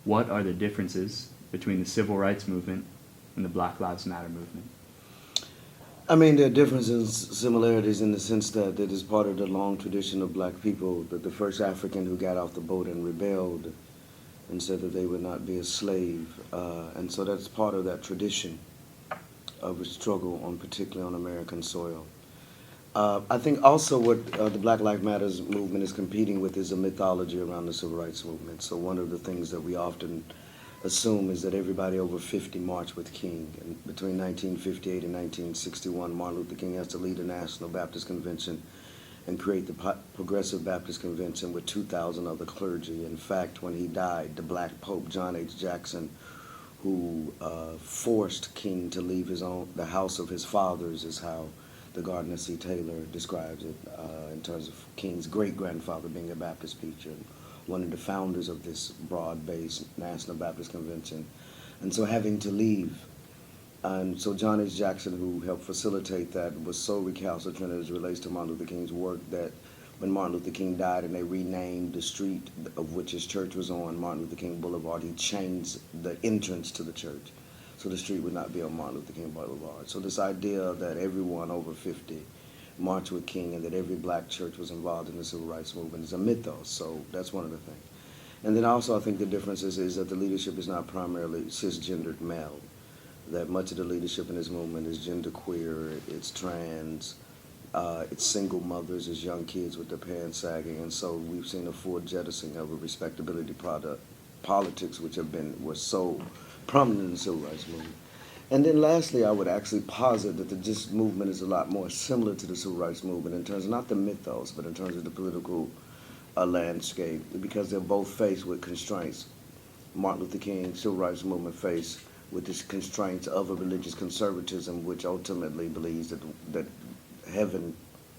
What are the differences between the civil rights movement and the Black Lives Matter movement? I mean, there are differences, similarities in the sense that it is part of the long tradition of black people that the first African who got off the boat and rebelled and said that they would not be a slave. And so that's part of that tradition of a struggle, particularly on American soil. I think also what the Black Lives Matters movement is competing with is a mythology around the civil rights movement. So one of the things that we often assume is that everybody over 50 marched with King. And between 1958 and 1961, Martin Luther King has to lead a National Baptist Convention and create the Progressive Baptist Convention with 2,000 other clergy. In fact, when he died, the Black Pope John H. Jackson, who forced King to leave the house of his fathers, is how the Gardner C. Taylor describes it, in terms of King's great-grandfather being a Baptist preacher, one of the founders of this broad-based National Baptist Convention. And so having to leave. And so John H. Jackson, who helped facilitate that, was so recalcitrant as it relates to Martin Luther King's work that when Martin Luther King died and they renamed the street of which his church was on, Martin Luther King Boulevard, he changed the entrance to the church. So the street would not be on Martin Luther King Boulevard. So this idea that everyone over 50 marched with King and that every black church was involved in the civil rights movement is a mythos. So that's one of the things. And then also I think the difference is that the leadership is not primarily cisgendered male, that much of the leadership in this movement is genderqueer, it's trans, it's single mothers, it's young kids with their pants sagging, and so we've seen a full jettisoning of a respectability politics which were so prominent in the civil rights movement. And then lastly, I would actually posit that this movement is a lot more similar to the civil rights movement in terms of not the mythos, but in terms of the political landscape, because they're both faced with constraints. Martin Luther King, civil rights movement faced with the constraints of a religious conservatism, which ultimately believes that heaven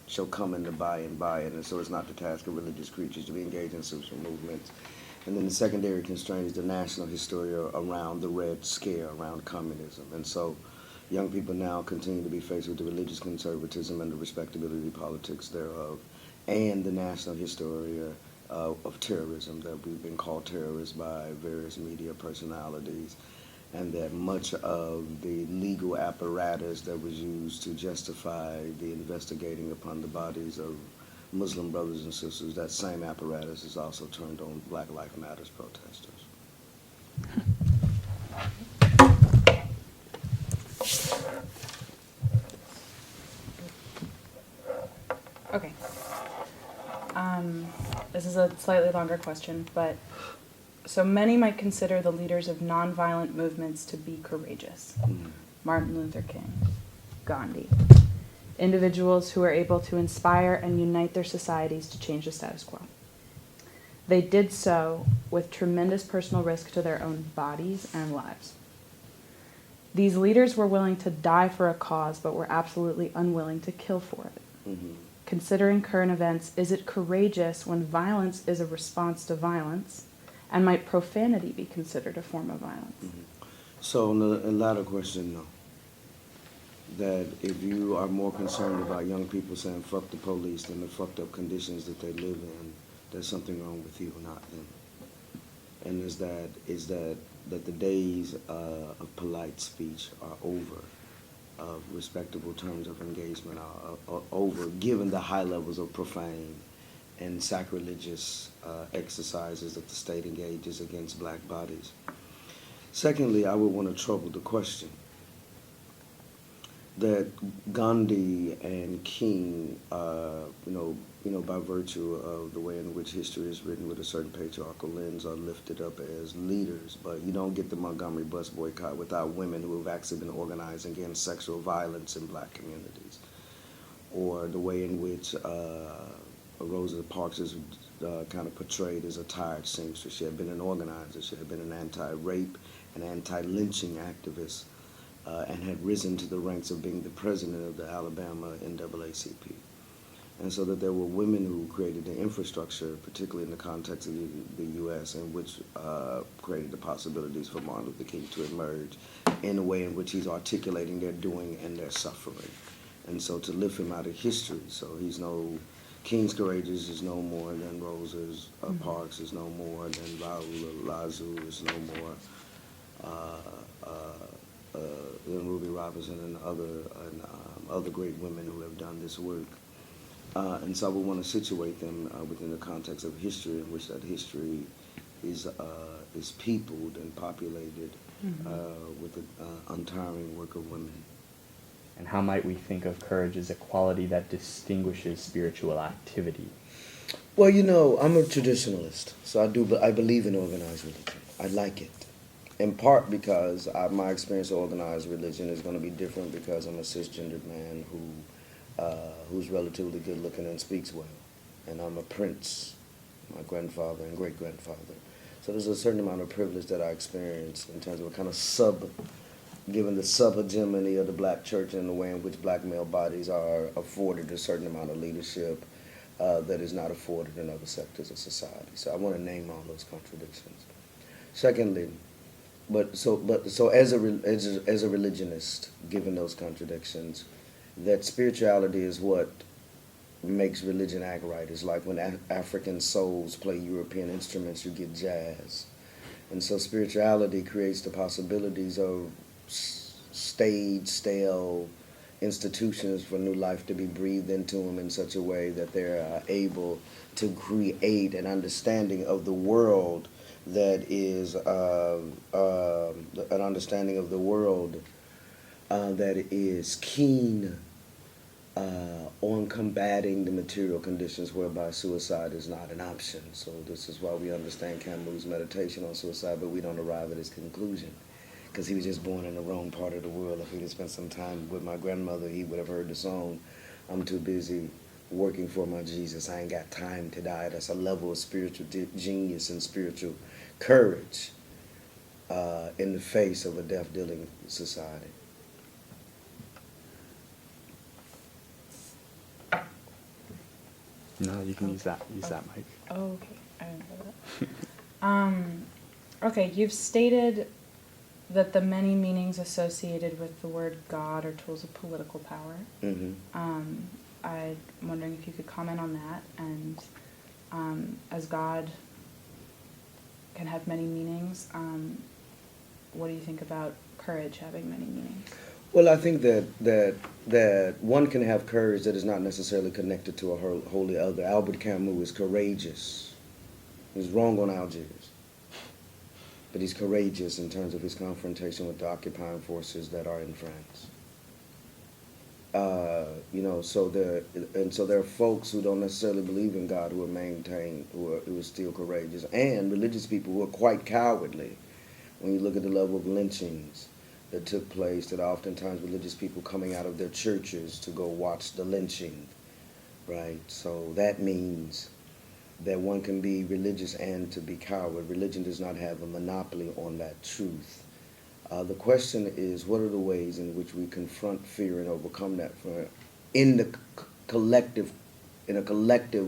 shall come in by and by, and so it's not the task of religious creatures to be engaged in social movements. And then the secondary constraint is the national hysteria around the Red Scare, around communism. And so young people now continue to be faced with the religious conservatism and the respectability politics thereof, and the national hysteria of terrorism, that we've been called terrorists by various media personalities, and that much of the legal apparatus that was used to justify the investigating upon the bodies of Muslim brothers and sisters, that same apparatus is also turned on Black Lives Matters protesters. Okay. This is a slightly longer question, but so many might consider the leaders of nonviolent movements to be courageous. Martin Luther King, Gandhi. Individuals who are able to inspire and unite their societies to change the status quo. They did so with tremendous personal risk to their own bodies and lives. These leaders were willing to die for a cause, but were absolutely unwilling to kill for it. Mm-hmm. Considering current events, is it courageous when violence is a response to violence, and might profanity be considered a form of violence? Mm-hmm. So in the latter question, no. That if you are more concerned about young people saying fuck the police than the fucked up conditions that they live in, there's something wrong with you, not them. And is that the days of polite speech are over, of respectable terms of engagement are over, given the high levels of profane and sacrilegious exercises that the state engages against black bodies. Secondly, I would want to trouble the question that Gandhi and King, by virtue of the way in which history is written with a certain patriarchal lens, are lifted up as leaders. But you don't get the Montgomery bus boycott without women who have actually been organizing against sexual violence in black communities, or the way in which Rosa Parks is kind of portrayed as a tired seamstress. She had been an organizer. She had been an anti-rape and anti-lynching activist. And had risen to the ranks of being the president of the Alabama NAACP. And so that there were women who created the infrastructure, particularly in the context of the U.S., in which created the possibilities for Martin Luther King to emerge in a way in which he's articulating their doing and their suffering. And so to lift him out of history, so he's no King's Courageous is no more than Rosa's. Parks is no more than Raul Lazu is no more. Than Ruby Robinson and other great women who have done this work. And so we want to situate them within the context of history, in which that history is peopled and populated with the untiring work of women. And how might we think of courage as a quality that distinguishes spiritual activity? Well, you know, I'm a traditionalist, so I believe in organized religion. I like it. In part because my experience of organized religion is going to be different because I'm a cisgendered man who's relatively good looking and speaks well. And I'm a prince, my grandfather and great-grandfather. So there's a certain amount of privilege that I experience in terms of a kind of given the sub-hegemony of the black church and the way in which black male bodies are afforded a certain amount of leadership that is not afforded in other sectors of society. So I want to name all those contradictions. Secondly, so as a religionist, given those contradictions, that spirituality is what makes religion act right. It's like when African souls play European instruments, you get jazz. And so spirituality creates the possibilities of staged, stale institutions for new life to be breathed into them in such a way that they're able to create an understanding of the world that is an understanding of the world that is keen on combating the material conditions whereby suicide is not an option. So this is why we understand Camus' meditation on suicide, but we don't arrive at his conclusion, because he was just born in the wrong part of the world. If he'd have spent some time with my grandmother, he would have heard the song, "I'm too busy working for my Jesus, I ain't got time to die." That's a level of spiritual genius and spiritual courage in the face of a death-dealing society. No, you can use that mic. Oh, okay. I didn't know that. Okay, you've stated that the many meanings associated with the word God are tools of political power. Mm-hmm. I'm wondering if you could comment on that, and as God can have many meanings, what do you think about courage having many meanings? Well, I think that one can have courage that is not necessarily connected to a wholly other. Albert Camus is courageous. He's wrong on Algiers, but he's courageous in terms of his confrontation with the occupying forces that are in France. So there are folks who don't necessarily believe in God who are still courageous, and religious people who are quite cowardly. When you look at the level of lynchings that took place, that oftentimes religious people coming out of their churches to go watch the lynching, right? So that means that one can be religious and to be coward. Religion does not have a monopoly on that truth. The question is, what are the ways in which we confront fear and overcome that fear in a collective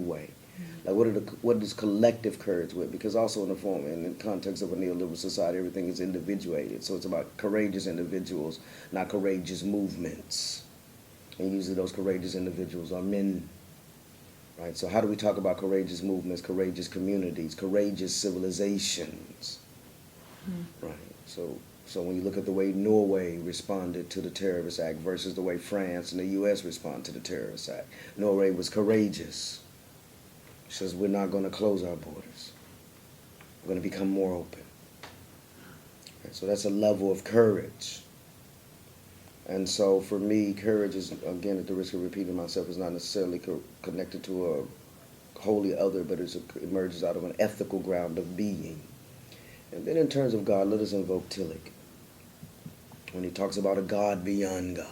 way? Like, what does collective courage with? Because also in the context of a neoliberal society, everything is individuated. So it's about courageous individuals, not courageous movements. And usually those courageous individuals are men, right? So how do we talk about courageous movements, courageous communities, courageous civilizations, right? So when you look at the way Norway responded to the terrorist act versus the way France and the U.S. respond to the terrorist act, Norway was courageous. It says, we're not going to close our borders. We're going to become more open. Right, so that's a level of courage. And so for me, courage is, again, at the risk of repeating myself, is not necessarily connected to a wholly other, but it emerges out of an ethical ground of being. And then in terms of God, let us invoke Tillich when he talks about a God beyond God.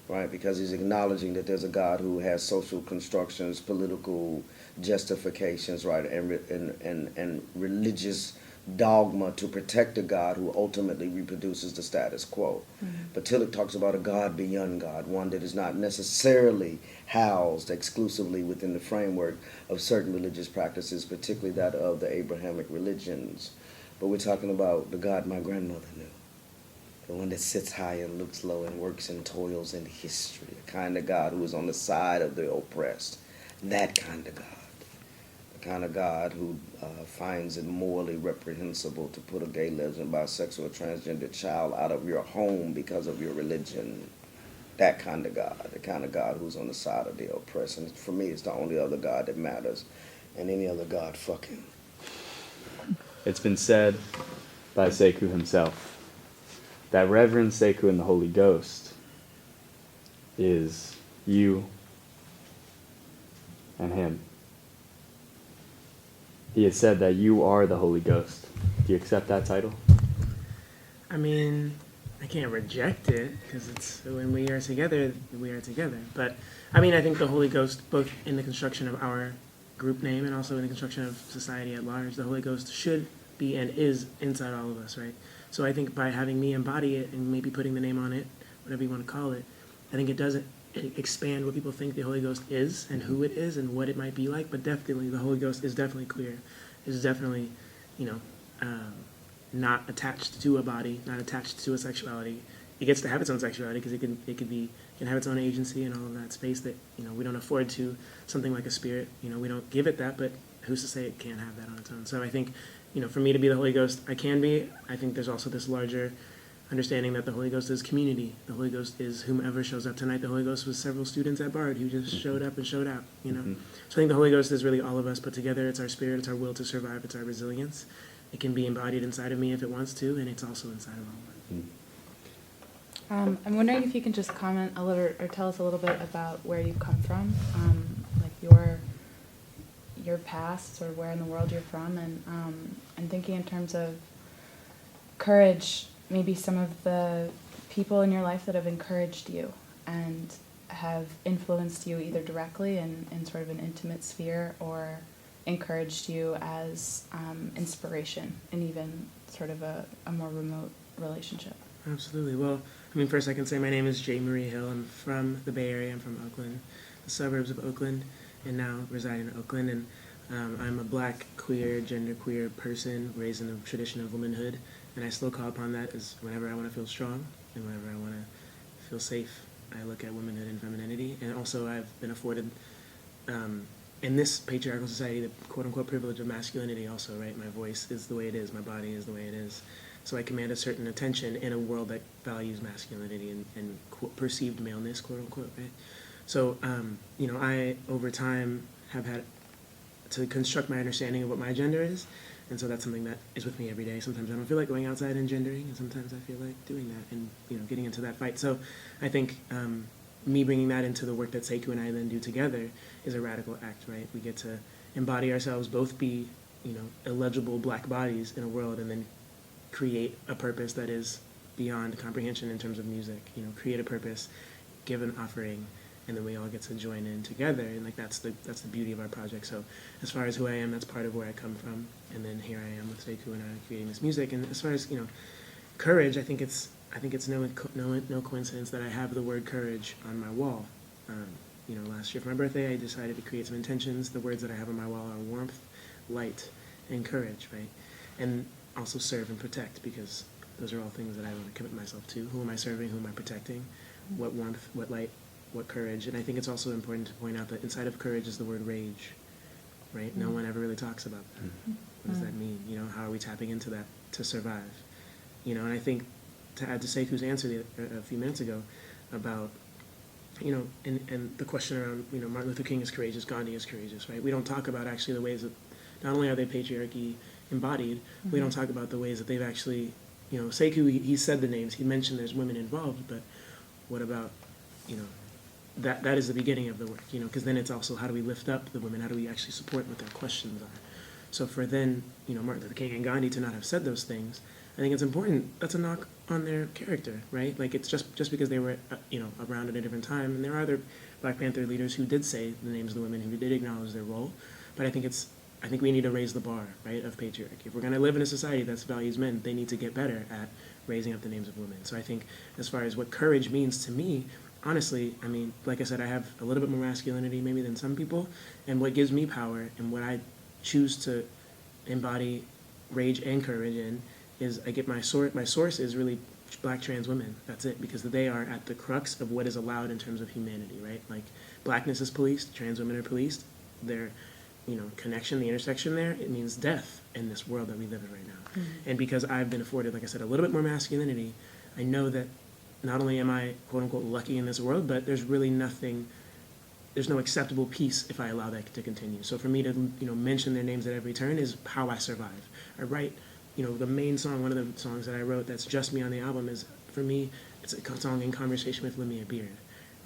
Right, because he's acknowledging that there's a God who has social constructions, political justifications, right, and religious dogma to protect a God who ultimately reproduces the status quo. Mm-hmm. But Tillich talks about a God beyond God, one that is not necessarily housed exclusively within the framework of certain religious practices, particularly that of the Abrahamic religions. But we're talking about the God my grandmother knew. The one that sits high and looks low and works and toils in history. The kind of God who is on the side of the oppressed That kind of God. The kind of God who finds it morally reprehensible to put a gay, lesbian, bisexual, or transgender child out of your home because of your religion. That kind of God. The kind of God who's on the side of the oppressed. And for me, it's the only other God that matters. And any other God, fuck him. It's been said by Sekou himself that Reverend Sekou and the Holy Ghost is you and him. He has said that you are the Holy Ghost. Do you accept that title? I mean, I can't reject it because it's when we are together, we are together. But I mean, I think the Holy Ghost, both in the construction of our group name and also in the construction of society at large, the Holy Ghost should be and is inside all of us, right? So I think by having me embody it and maybe putting the name on it, whatever you want to call it, I think it doesn't expand what people think the Holy Ghost is and who it is and what it might be like. But definitely, the Holy Ghost is definitely clear. Is definitely, not attached to a body, not attached to a sexuality. It gets to have its own sexuality because it can have its own agency and all of that space that we don't afford to something like a spirit. We don't give it that, but who's to say it can't have that on its own? So I think, for me to be the Holy Ghost, I can be. I think there's also this larger understanding that the Holy Ghost is community. The Holy Ghost is whomever shows up tonight. The Holy Ghost was several students at Bard who just showed up and showed out. Mm-hmm. So I think the Holy Ghost is really all of us put together. It's our spirit. It's our will to survive. It's our resilience. It can be embodied inside of me if it wants to, and it's also inside of all of us. I'm wondering if you can just comment a little, or tell us a little bit about where you've come from, like your past, or where in the world you're from, and thinking in terms of courage, maybe some of the people in your life that have encouraged you and have influenced you either directly in sort of an intimate sphere or encouraged you as inspiration in even sort of a more remote relationship. Absolutely. Well, first I can say my name is Jay Marie Hill. I'm from the Bay Area. I'm from Oakland, the suburbs of Oakland, and now reside in Oakland. And I'm a black, queer, genderqueer person raised in the tradition of womanhood, and I still call upon that as whenever I want to feel strong and whenever I want to feel safe, I look at womanhood and femininity. And also I've been afforded, in this patriarchal society, the quote-unquote privilege of masculinity also, right? My voice is the way it is, my body is the way it is. So I command a certain attention in a world that values masculinity and perceived maleness, quote-unquote, right? So, I, over time, have had to construct my understanding of what my gender is, and so that's something that is with me every day. Sometimes I don't feel like going outside and gendering, and sometimes I feel like doing that and, getting into that fight. So I think me bringing that into the work that Sekou and I then do together is a radical act, right? We get to embody ourselves, both be, illegible black bodies in a world, and then create a purpose that is beyond comprehension in terms of music. Create a purpose, give an offering, and then we all get to join in together, and that's the beauty of our project. So as far as who I am, that's part of where I come from, and then here I am with Sekou and I creating this music. And as far as courage, I think it's no coincidence that I have the word courage on my wall. Last year for my birthday, I decided to create some intentions. The words that I have on my wall are warmth, light, and courage, right? And also serve and protect, because those are all things that I want to commit myself to. Who am I serving? Who am I protecting? What warmth? What light? What courage? And I think it's also important to point out that inside of courage is the word rage, right? No one ever really talks about that. What does that mean? How are we tapping into that to survive? And I think to add to Sekou's answer a few minutes ago about, and the question around, Martin Luther King is courageous, Gandhi is courageous, right? We don't talk about actually the ways that not only are they patriarchy embodied, we don't talk about the ways that they've actually, Sekou, he said the names, he mentioned there's women involved, but what about, that is the beginning of the work, because then it's also how do we lift up the women, how do we actually support what their questions are. So for then, Martin Luther King and Gandhi to not have said those things, I think it's important. That's a knock on their character, right? Like it's just because they were, around at a different time, and there are other Black Panther leaders who did say the names of the women, who did acknowledge their role, but I think we need to raise the bar, right, of patriarchy. If we're going to live in a society that values men, they need to get better at raising up the names of women. So I think as far as what courage means to me, honestly, like I said, I have a little bit more masculinity maybe than some people, and what gives me power and what I choose to embody rage and courage in is I get my source is really black trans women. That's it, because they are at the crux of what is allowed in terms of humanity, right? Like, blackness is policed, trans women are policed. Their, connection, the intersection there, it means death in this world that we live in right now. And because I've been afforded, like I said, a little bit more masculinity, I know that not only am I, quote unquote, lucky in this world, but there's really there's no acceptable peace if I allow that to continue. So for me to, mention their names at every turn is how I survive. I write, the main song, one of the songs that I wrote that's just me on the album is, for me, it's a song in conversation with Lemia Beard,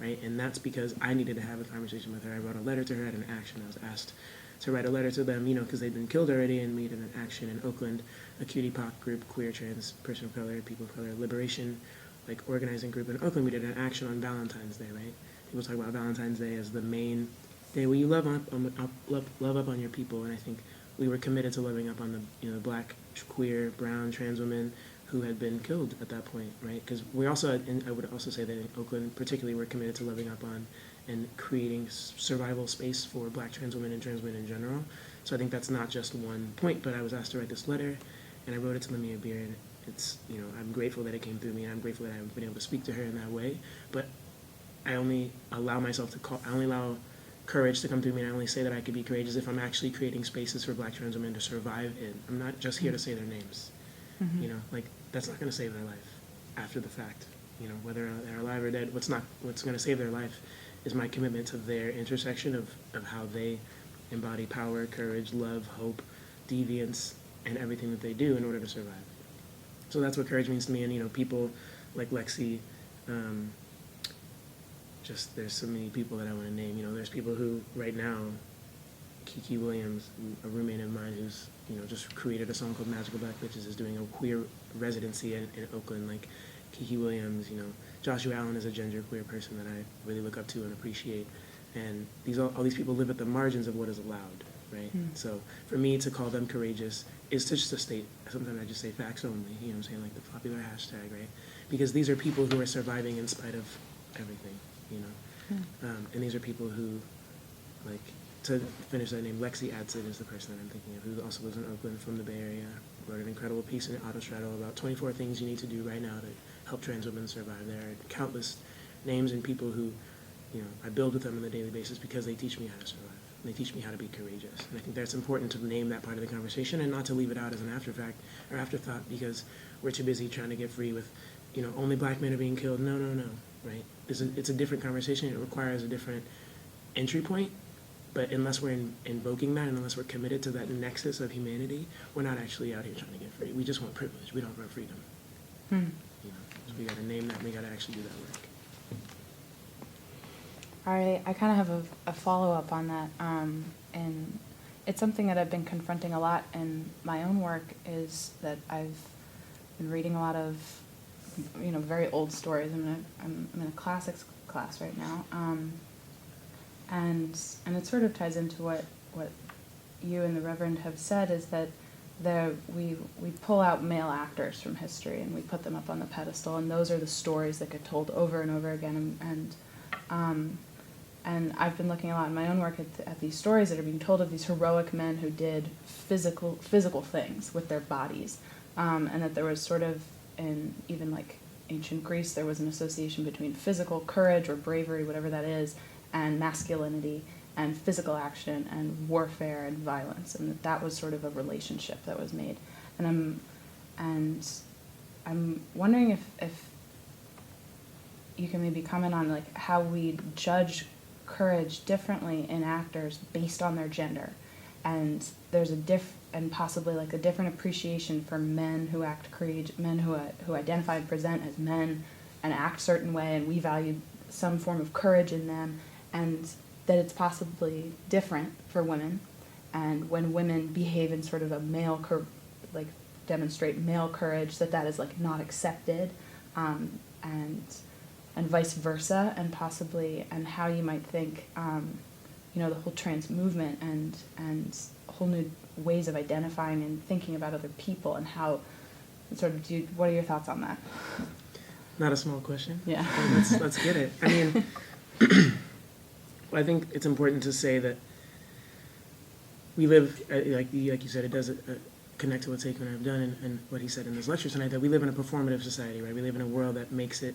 right? And that's because I needed to have a conversation with her. I wrote a letter to her at an action. I was asked to write a letter to them, because they'd been killed already, and meet at an action in Oakland, a cutie pop group, queer, trans, person of color, people of color, liberation, like organizing group in Oakland. We did an action on Valentine's Day, right? People talk about Valentine's Day as the main day where you love up on your people, and I think we were committed to loving up on the black, queer, brown, trans women who had been killed at that point, right? Because we also, and I would also say that in Oakland particularly, we're committed to loving up on and creating survival space for black trans women and trans women in general. So I think that's not just one point, but I was asked to write this letter, and I wrote it to Lemia Beard. It's, I'm grateful that it came through me, and I'm grateful that I've been able to speak to her in that way, but I only allow myself to I only allow courage to come through me, and I only say that I could be courageous if I'm actually creating spaces for black trans women to survive in. I'm not just here to say their names. That's not going to save their life after the fact. Whether they're alive or dead, what's going to save their life is my commitment to their intersection of how they embody power, courage, love, hope, deviance, and everything that they do in order to survive. So that's what courage means to me, and people like Lexi, just there's so many people that I want to name. There's people who right now, Kiki Williams, a roommate of mine who's just created a song called Magical Black Bitches, is doing a queer residency in Oakland. Like Kiki Williams, Joshua Allen is a genderqueer person that I really look up to and appreciate, and all these people live at the margins of what is allowed, right? So for me to call them courageous is to just state, sometimes I just say facts only, I'm saying, like the popular hashtag, right? Because these are people who are surviving in spite of everything, and these are people who, like, to finish that name, Lexi Adsit is the person that I'm thinking of, who also lives in Oakland from the Bay Area, wrote an incredible piece in Autostraddle about 24 things you need to do right now to help trans women survive. There are countless names and people who, I build with them on a daily basis because they teach me how to survive. And they teach me how to be courageous. And I think that's important to name that part of the conversation and not to leave it out as an afterthought, because we're too busy trying to get free with, only black men are being killed. No, right? It's a different conversation. It requires a different entry point. But unless we're invoking that, and unless we're committed to that nexus of humanity, we're not actually out here trying to get free. We just want privilege. We don't want freedom. So we got to name that. And we got to actually do that work. All right, I kind of have a follow-up on that, and it's something that I've been confronting a lot in my own work, is that I've been reading a lot of, very old stories. I'm in a classics class right now, and it sort of ties into what you and the Reverend have said, is that we pull out male actors from history and we put them up on the pedestal, and those are the stories that get told over and over again, and I've been looking a lot in my own work at these stories that are being told of these heroic men who did physical things with their bodies, and that there was sort of, in even like ancient Greece, there was an association between physical courage or bravery, whatever that is, and masculinity and physical action and warfare and violence, and that was sort of a relationship that was made. And I'm wondering if you can maybe comment on like how we judge courage differently in actors based on their gender, and there's and possibly like a different appreciation for men who act courageous, men who identify and present as men and act a certain way, and we value some form of courage in them, and that it's possibly different for women, and when women behave in sort of a male demonstrate male courage, that is like not accepted, and vice versa, and possibly, and how you might think, the whole trans movement and whole new ways of identifying and thinking about other people, and how sort of what are your thoughts on that? Not a small question. Yeah. Let's get it. I mean, I think it's important to say that we live, like you said, it does connect to what Sekou and I have done and what he said in his lecture tonight, that we live in a performative society, right? We live in a world that makes it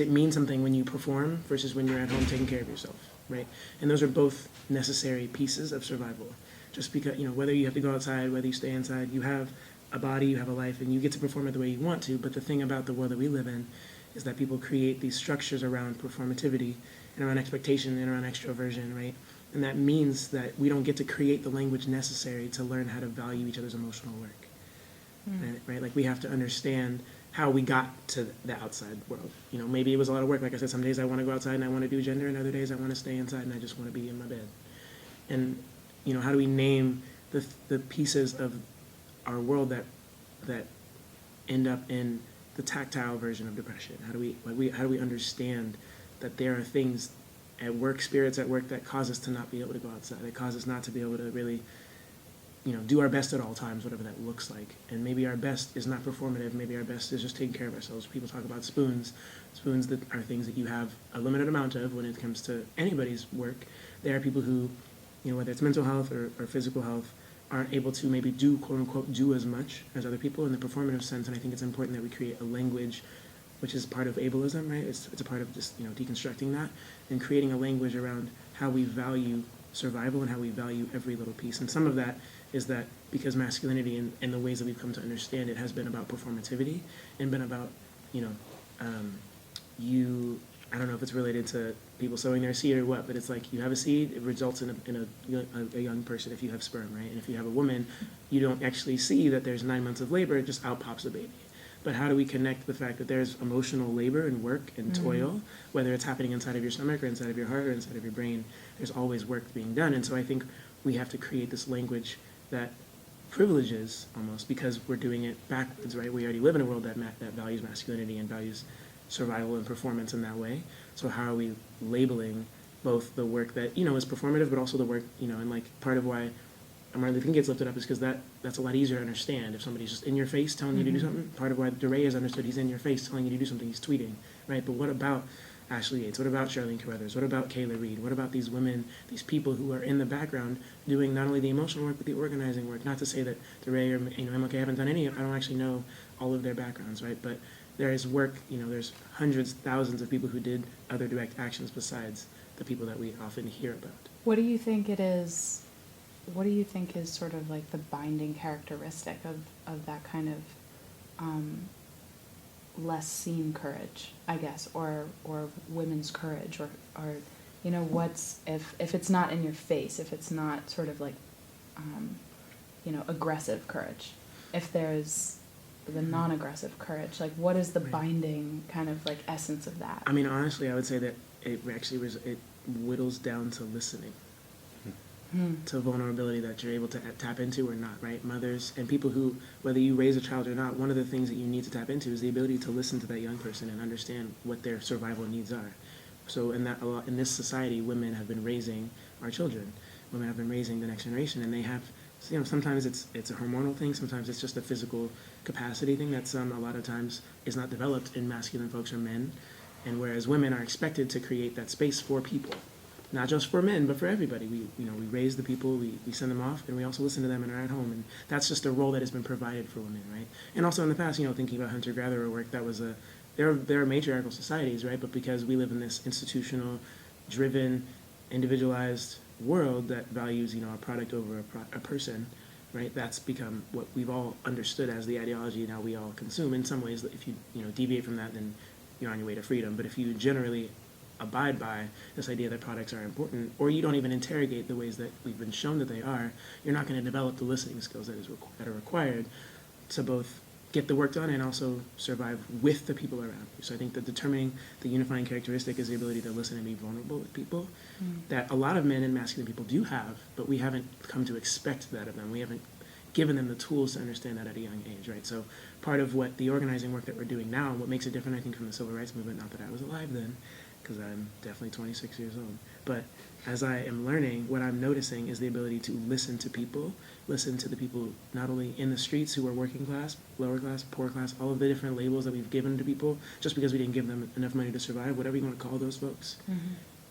mean something when you perform versus when you're at home taking care of yourself, right? And those are both necessary pieces of survival. Just because, whether you have to go outside, whether you stay inside, you have a body, you have a life, and you get to perform it the way you want to. But the thing about the world that we live in is that people create these structures around performativity and around expectation and around extroversion, right? And that means that we don't get to create the language necessary to learn how to value each other's emotional work, right? Like we have to understand how we got to the outside world. Maybe it was a lot of work. Like I said, some days I want to go outside and I want to do gender, and other days I want to stay inside and I just want to be in my bed. And how do we name the pieces of our world that end up in the tactile version of depression? How do we understand that there are things at work, spirits at work, that cause us to not be able to go outside, that cause us not to be able to really do our best at all times, whatever that looks like. And maybe our best is not performative. Maybe our best is just taking care of ourselves. People talk about spoons that are things that you have a limited amount of when it comes to anybody's work. There are people who, whether it's mental health or physical health, aren't able to maybe do, quote unquote, do as much as other people in the performative sense. And I think it's important that we create a language, which is part of ableism, right? It's a part of just, deconstructing that and creating a language around how we value survival and how we value every little piece. And some of that is that because masculinity and the ways that we've come to understand it has been about performativity and been about, I don't know if it's related to people sowing their seed or what, but it's like you have a seed, it results in a young person if you have sperm, right? And if you have a woman, you don't actually see that there's 9 months of labor, it just out pops a baby. But how do we connect the fact that there's emotional labor and work and toil, whether it's happening inside of your stomach or inside of your heart or inside of your brain, there's always work being done. And so I think we have to create this language that privileges almost, because we're doing it backwards, right? We already live in a world that values masculinity and values survival and performance in that way. So how are we labeling both the work that, is performative, but also the work, and like part of why Martin Luther King gets lifted up is because that's a lot easier to understand. If somebody's just in your face telling you to do something, part of why DeRay is understood, he's in your face telling you to do something, he's tweeting, right? But what about Ashley Yates? What about Charlene Carruthers? What about Kayla Reed? What about these women, these people who are in the background doing not only the emotional work, but the organizing work? Not to say that DeRay or MLK haven't done any, I don't actually know all of their backgrounds, right? But there is work, there's hundreds, thousands of people who did other direct actions besides the people that we often hear about. What do you think it is? What do you think is sort of like the binding characteristic of that kind of less seen courage, I guess, or women's courage, or what's if it's not in your face, if it's not sort of like aggressive courage, if there's the non-aggressive courage, like what is the binding kind of like essence of that? I mean, honestly, I would say that it whittles down to listening. To vulnerability that you're able to tap into or not, right? Mothers and people who, whether you raise a child or not, one of the things that you need to tap into is the ability to listen to that young person and understand what their survival needs are. So in this society, women have been raising our children. Women have been raising the next generation, and they have, sometimes it's a hormonal thing, sometimes it's just a physical capacity thing that a lot of times is not developed in masculine folks or men, and whereas women are expected to create that space for people. Not just for men, but for everybody. We raise the people, we send them off, and we also listen to them and are at home. And that's just a role that has been provided for women, right? And also in the past, thinking about hunter-gatherer work, that was there are matriarchal societies, right? But because we live in this institutional, driven, individualized world that values, a product over a person, right? That's become what we've all understood as the ideology now we all consume. In some ways, if you deviate from that, then you're on your way to freedom. But if you generally abide by this idea that products are important, or you don't even interrogate the ways that we've been shown that they are, you're not going to develop the listening skills that are required to both get the work done and also survive with the people around you. So I think that determining the unifying characteristic is the ability to listen and be vulnerable with people that a lot of men and masculine people do have, but we haven't come to expect that of them. We haven't given them the tools to understand that at a young age, right? So part of what the organizing work that we're doing now, and what makes it different, I think, from the civil rights movement, not that I was alive then, because I'm definitely 26 years old. But as I am learning, what I'm noticing is the ability to listen to the people not only in the streets who are working class, lower class, poor class, all of the different labels that we've given to people just because we didn't give them enough money to survive, whatever you want to call those folks.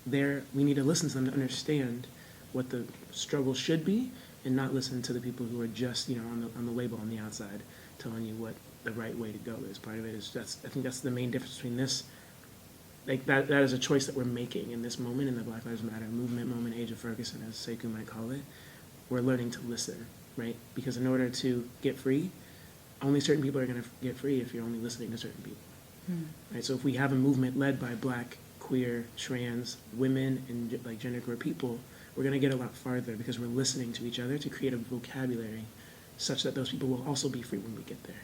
We need to listen to them to understand what the struggle should be and not listen to the people who are just, you know, on the label on the outside telling you what the right way to go is. Part of it is I think that's the main difference between this. Like that is a choice that we're making in this moment, in the Black Lives Matter movement moment, age of Ferguson, as Sekou might call it. We're learning to listen, right? Because in order to get free, only certain people are going to get free if you're only listening to certain people. Right? So if we have a movement led by Black, queer, trans, women, and like genderqueer people, we're going to get a lot farther because we're listening to each other to create a vocabulary such that those people will also be free when we get there.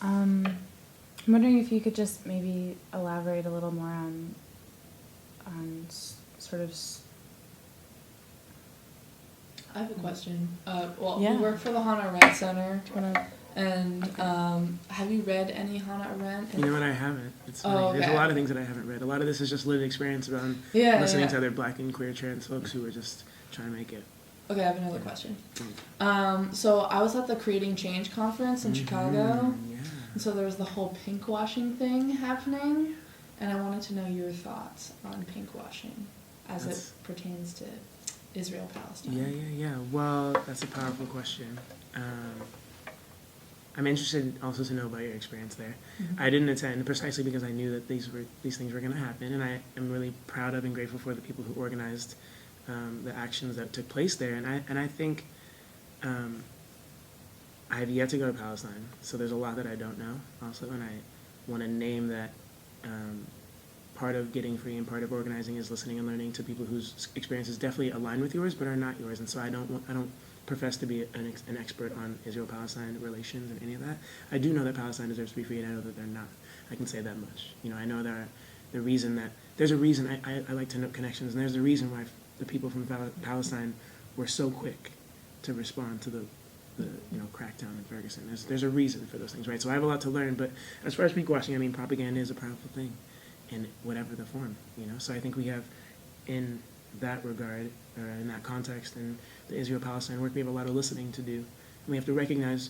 I'm wondering if you could just maybe elaborate a little more on sort of. I have a question. Well, Yeah. we work for the Hannah Arendt Center, Do you wanna- and have you read any Hannah Arendt? You know what? I haven't. It's funny. Oh, There's a okay. lot of things that I haven't read. A lot of this is just lived experience around Yeah, listening yeah. to other Black and queer trans folks who are just trying to make it. Okay, I have another question. So I was at the Creating Change conference in Chicago, Yeah. and so there was the whole pink washing thing happening, and I wanted to know your thoughts on pink washing as That's- it pertains to Israel-Palestine. Yeah. Well, that's a powerful question. I'm interested also to know about your experience there. I didn't attend precisely because I knew that these things were going to happen, and I am really proud of and grateful for the people who organized the actions that took place there. And I think I have yet to go to Palestine, so there's a lot that I don't know also, and I want to name that part of getting free and part of organizing is listening and learning to people whose experiences definitely align with yours but are not yours. And so I don't profess to be an expert on Israel-Palestine relations and any of that. I do know that Palestine deserves to be free, and I know that they're not. I can say that much. You know, I know there's a reason I like to note connections, and there's a reason why the people from Palestine were so quick to respond to the crackdown in Ferguson. There's a reason for those things, right? So I have a lot to learn, but as far as pink washing, I mean, propaganda is a powerful thing in whatever the form, you know? So I think we have, in that regard, or in that context, in the Israel-Palestine work, we have a lot of listening to do. And we have to recognize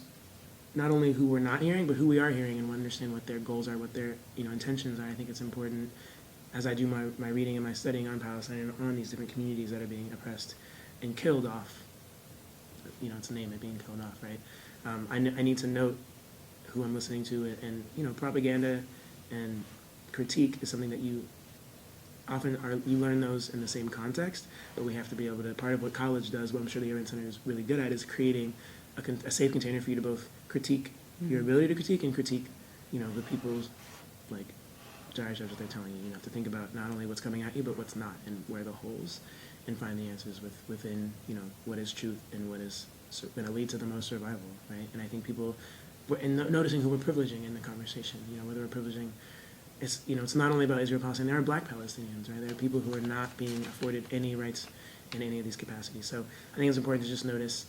not only who we're not hearing, but who we are hearing, and understand what their goals are, what their intentions are. I think it's important, as I do my reading and my studying on Palestine and on these different communities that are being oppressed and killed off, to name it, being killed off, right? I need to note who I'm listening to, and propaganda and critique is something that you learn those in the same context, but we have to be able to, part of what college does, what I'm sure the Arendt Center is really good at, is creating a safe container for you to both critique your ability to critique and critique, the people's, like, what they're telling you. You have to think about not only what's coming at you, but what's not, and where the holes, and find the answers within, what is truth and what is going to lead to the most survival, right? And I think people, and noticing who we're privileging in the conversation, whether we're privileging, it's not only about Israel-Palestine. There are Black Palestinians, right? There are people who are not being afforded any rights in any of these capacities. So I think it's important to just notice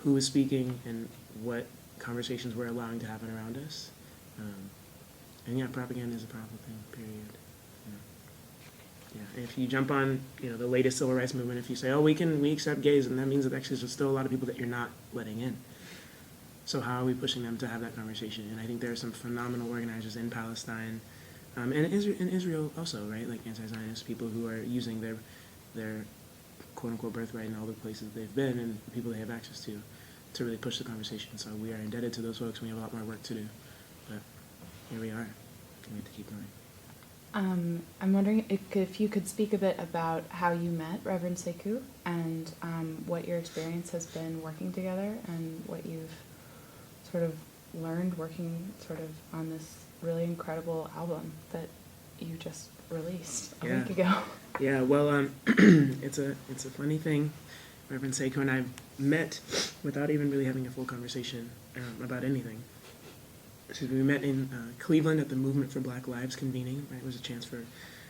who is speaking and what conversations we're allowing to happen around us. And yeah, propaganda is a powerful thing, period. Yeah, and if you jump on, the latest civil rights movement, if you say, oh, we accept gays, and that means that actually there's still a lot of people that you're not letting in. So how are we pushing them to have that conversation? And I think there are some phenomenal organizers in Palestine, and in Israel also, right? Like anti-Zionist people who are using their quote-unquote birthright in all the places they've been and the people they have access to really push the conversation. So we are indebted to those folks, and we have a lot more work to do. But here we are. We have to keep going. I'm wondering if you could speak a bit about how you met Reverend Sekou and what your experience has been working together and what you've sort of learned working sort of on this really incredible album that you just released a week ago. Yeah, well, it's a funny thing. Reverend Sekou and I met without even really having a full conversation about anything. We met in Cleveland at the Movement for Black Lives convening. Right? It was a chance for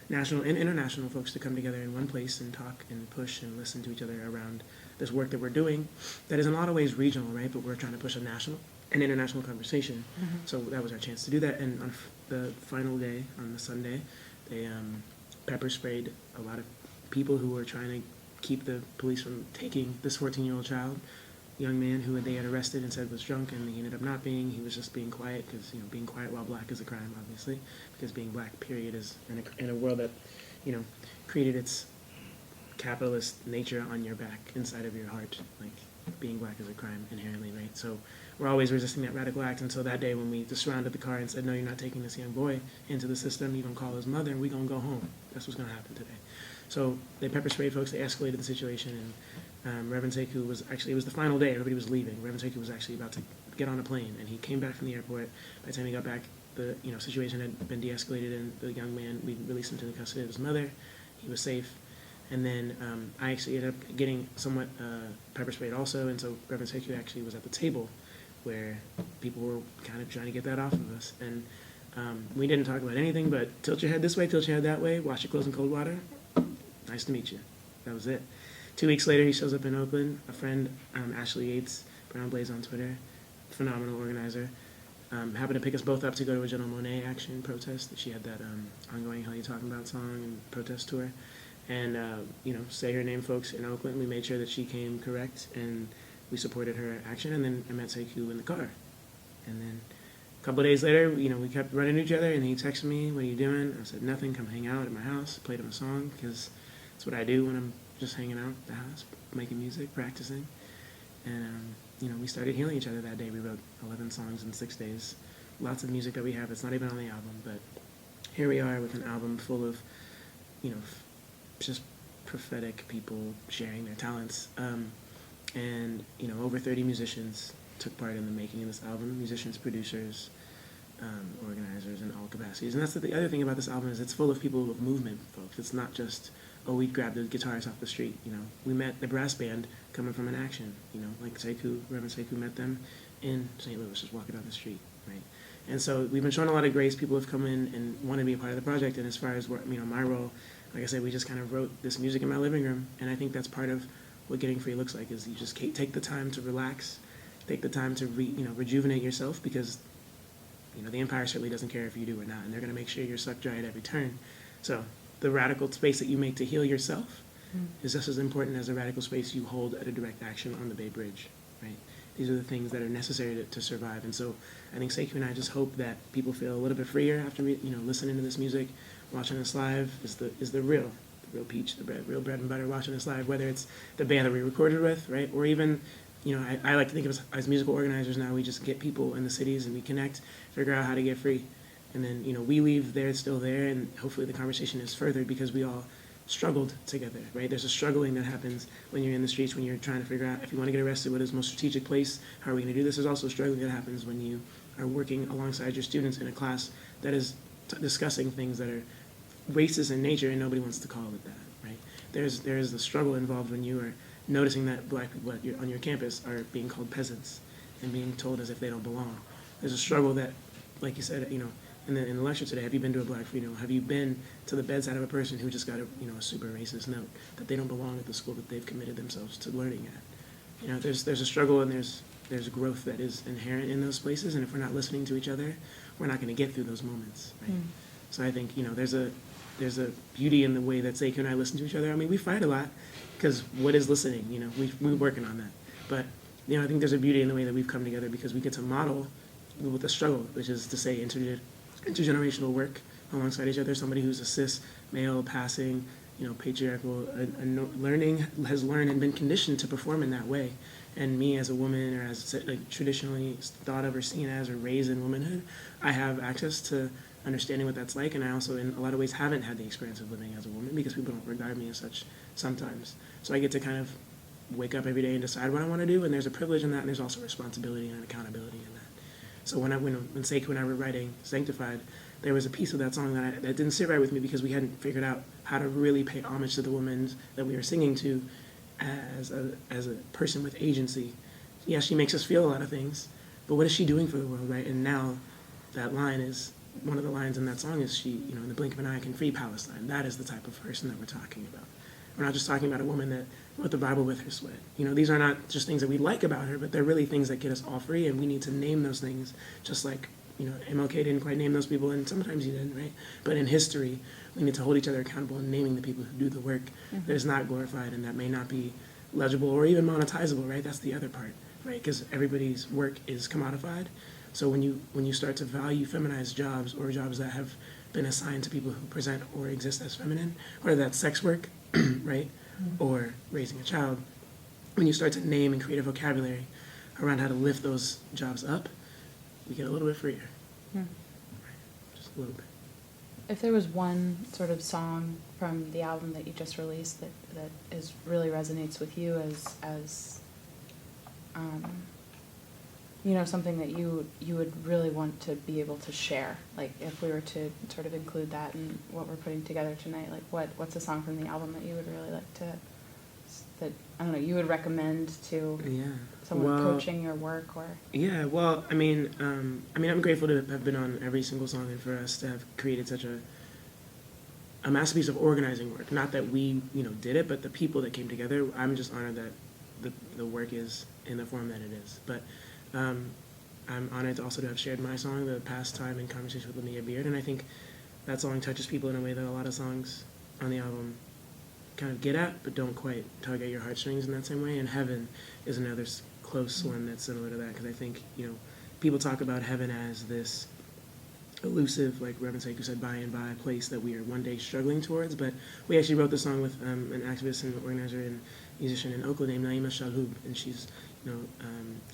national and international folks to come together in one place and talk and push and listen to each other around this work that we're doing that is in a lot of ways regional, right? But we're trying to push a national and international conversation. So that was our chance to do that. And on the final day, on the Sunday, they pepper sprayed a lot of people who were trying to keep the police from taking this 14-year-old child, young man who they had arrested and said was drunk, and he ended up not being. He was just being quiet because, being quiet while black is a crime, obviously, because being black, period, is in a world that, created its capitalist nature on your back, inside of your heart. Like, being black is a crime inherently, right? So we're always resisting that radical act until that day when we just surrounded the car and said, no, you're not taking this young boy into the system. You're going to call his mother, and we're going to go home. That's what's going to happen today. So they pepper sprayed folks. They escalated the situation, and Reverend Sekou was actually, it was the final day. Everybody was leaving. Reverend Sekou was actually about to get on a plane, and he came back from the airport. By the time he got back, the situation had been de-escalated, and the young man, we released him to the custody of his mother. He was safe. And then I actually ended up getting somewhat pepper sprayed also, and so Reverend Sekou actually was at the table where people were kind of trying to get that off of us. And we didn't talk about anything but tilt your head this way, tilt your head that way, wash your clothes in cold water. Nice to meet you. That was it. 2 weeks later, he shows up in Oakland. A friend, Ashley Yates, Brown Blaze on Twitter, phenomenal organizer, happened to pick us both up to go to a Janelle Monáe action protest. She had that ongoing Hell You Talking About song and protest tour. And, say her name folks in Oakland, we made sure that she came correct, and we supported her action, and then I met Sekou in the car. And then a couple of days later, we kept running into each other, and he texted me, what are you doing? I said, nothing, come hang out at my house. Played him a song, because that's what I do when I'm just hanging out at the house, making music, practicing. And, we started healing each other that day. We wrote 11 songs in 6 days. Lots of music that we have. It's not even on the album, but here we are with an album full of, just prophetic people sharing their talents. And, over 30 musicians took part in the making of this album. Musicians, producers, organizers in all capacities. And that's the other thing about this album is it's full of people of movement, folks. It's not just, we grabbed the guitarists off the street. We met the brass band coming from an action. Like Reverend Sekou met them in St. Louis, just walking down the street, right? And so we've been showing a lot of grace. People have come in and wanted to be a part of the project. And as far as my role, like I said, we just kind of wrote this music in my living room. And I think that's part of what Getting Free looks like, is you just take the time to relax, take the time to rejuvenate yourself, because the Empire certainly doesn't care if you do or not, and they're going to make sure you're sucked dry at every turn. So the radical space that you make to heal yourself is just as important as the radical space you hold at a direct action on the Bay Bridge, right? These are the things that are necessary to survive. And so I think Sekou and I just hope that people feel a little bit freer after listening to this music, watching us live is the real peach, real bread and butter. Watching us live, whether it's the band that we recorded with, right, or even I like to think of us as musical organizers now. We just get people in the cities and we connect, figure out how to get free, and then we leave, they're still there, and hopefully the conversation is furthered because we all struggled together, right? There's a struggling that happens when you're in the streets, when you're trying to figure out if you want to get arrested, what is the most strategic place, how are we going to do this? There's also struggling that happens when you are working alongside your students in a class that is discussing things that are racist in nature and nobody wants to call it that, right? There's the struggle involved when you are noticing that black people on your campus are being called peasants and being told as if they don't belong. There's a struggle that, like you said, in the lecture today, have you been to a black funeral? Have you been to the bedside of a person who just got a super racist note that they don't belong at the school that they've committed themselves to learning at? There's a struggle and there's growth that is inherent in those places, and if we're not listening to each other, we're not going to get through those moments, right? So I think there's a beauty in the way that Sekou and I listen to each other. I mean, we fight a lot because what is listening? We're working on that, but I think there's a beauty in the way that we've come together because we get to model with the struggle, which is to say intergenerational work alongside each other. Somebody who's a cis male passing, patriarchal, has learned and been conditioned to perform in that way. And me as a woman, or as traditionally thought of or seen as or raised in womanhood, I have access to understanding what that's like, and I also in a lot of ways haven't had the experience of living as a woman because people don't regard me as such sometimes. So I get to kind of wake up every day and decide what I want to do, and there's a privilege in that, and there's also responsibility and accountability in that. So when Sekou and I were writing Sanctified, there was a piece of that song that didn't sit right with me because we hadn't figured out how to really pay homage to the woman that we were singing to as a person with agency. Yeah, she makes us feel a lot of things, but what is she doing for the world, right? And now that line is, one of the lines in that song is she, in the blink of an eye can free Palestine. That is the type of person that we're talking about. We're not just talking about a woman that wrote the Bible with her sweat. These are not just things that we like about her, but they're really things that get us all free, and we need to name those things, just like, MLK didn't quite name those people, and sometimes he didn't, right? But in history, we need to hold each other accountable in naming the people who do the work that is not glorified and that may not be legible or even monetizable, right? That's the other part, right? Because everybody's work is commodified. So when you start to value feminized jobs or jobs that have been assigned to people who present or exist as feminine, whether that's sex work, right, or raising a child, when you start to name and create a vocabulary around how to lift those jobs up, we get a little bit freer. Hmm. Just a little bit. If there was one sort of song from the album that you just released that is really resonates with you as you know, something that you would really want to be able to share, like if we were to sort of include that in what we're putting together tonight, like what's a song from the album that you would really like to, that, I don't know, you would recommend to someone approaching your work? Or Yeah, well, I mean, I'm grateful to have been on every single song and for us to have created such a masterpiece of organizing work. Not that we, did it, but the people that came together. I'm just honored that the work is in the form that it is. But I'm honored to also to have shared my song, The Past Time, in conversation with Lamia Beard, and I think that song touches people in a way that a lot of songs on the album kind of get at, but don't quite tug at your heartstrings in that same way. And Heaven is another close one that's similar to that, because I think, people talk about heaven as this elusive, like Reverend Sekou said, by and by place that we are one day struggling towards. But we actually wrote this song with an activist and organizer and musician in Oakland named Naima Shalhoub, and she's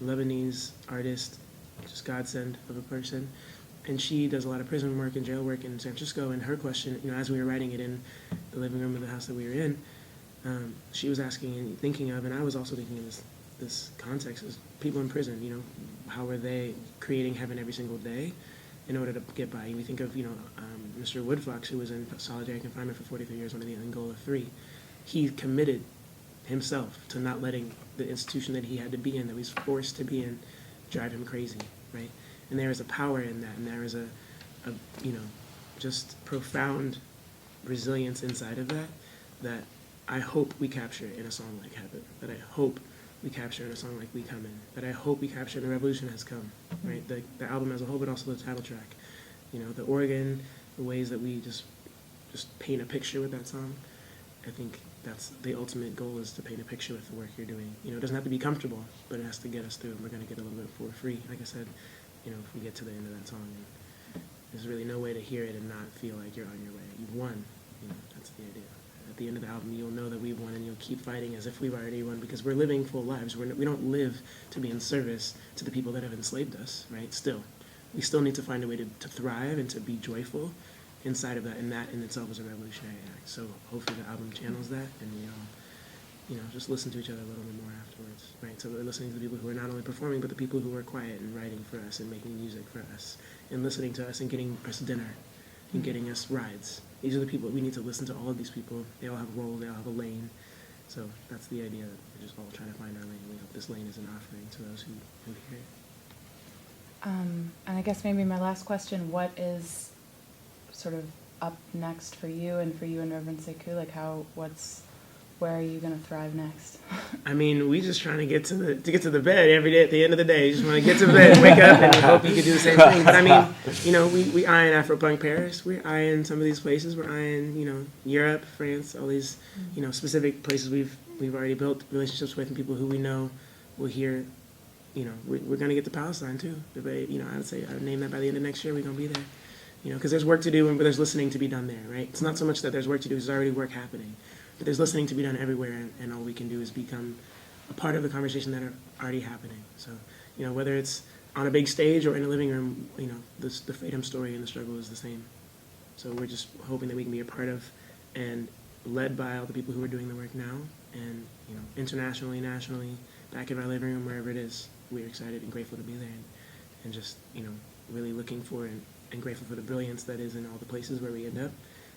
Lebanese artist, just godsend of a person, and she does a lot of prison work and jail work in San Francisco. And her question, as we were writing it in the living room of the house that we were in, she was asking and thinking of, and I was also thinking of this context, is people in prison. How are they creating heaven every single day in order to get by? We think of Mr. Woodfox, who was in solitary confinement for 43 years under the Angola 3. He committed himself to not letting the institution that he had to be in, that he was forced to be in, drive him crazy, right? And there is a power in that, and there is a just profound resilience inside of that I hope we capture in a song like Heaven, that I hope we capture in a song like We Come In, that I hope we capture in The Revolution Has Come, right? The album as a whole, but also the title track. The organ, the ways that we just paint a picture with that song. I think that's the ultimate goal, is to paint a picture with the work you're doing. It doesn't have to be comfortable, but it has to get us through, and we're going to get a little bit for free. Like I said, if we get to the end of that song, and there's really no way to hear it and not feel like you're on your way. You've won. That's the idea. At the end of the album, you'll know that we've won, and you'll keep fighting as if we've already won, because we're living full lives. We don't live to be in service to the people that have enslaved us, right? Still. We still need to find a way to thrive and to be joyful inside of that, and that in itself is a revolutionary act. So hopefully the album channels that, and we all, just listen to each other a little bit more afterwards, right? So we're listening to the people who are not only performing, but the people who are quiet and writing for us and making music for us and listening to us and getting us dinner and getting us rides. These are the people, we need to listen to all of these people. They all have a role, they all have a lane. So that's the idea, that we're just all trying to find our lane. We hope this lane is an offering to those who hear it. And I guess maybe my last question, what is sort of up next for you and Reverend Sekou? Like where are you gonna thrive next? I mean, we just trying to get to the bed every day at the end of the day. You just want to get to bed, wake up, and hope you can do the same thing. But I mean, we eyeing Afropunk Paris. We're eyeing some of these places. We're eyeing, Europe, France, all these, specific places we've already built relationships with, and people who we know will hear. We're gonna get to Palestine too. I would say I would name that by the end of next year. We're gonna be there. Because there's work to do, and there's listening to be done there, right? It's not so much that there's work to do; there's already work happening. But there's listening to be done everywhere, and all we can do is become a part of the conversation that are already happening. So, whether it's on a big stage or in a living room, the freedom story and the struggle is the same. So we're just hoping that we can be a part of and led by all the people who are doing the work now, and internationally, nationally, back in our living room, wherever it is. We're excited and grateful to be there, and just really looking for and grateful for the brilliance that is in all the places where we end up.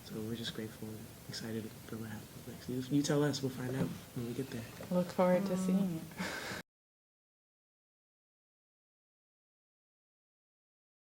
So we're just grateful and excited for what happens next. You tell us, we'll find out when we get there. I look forward to seeing it.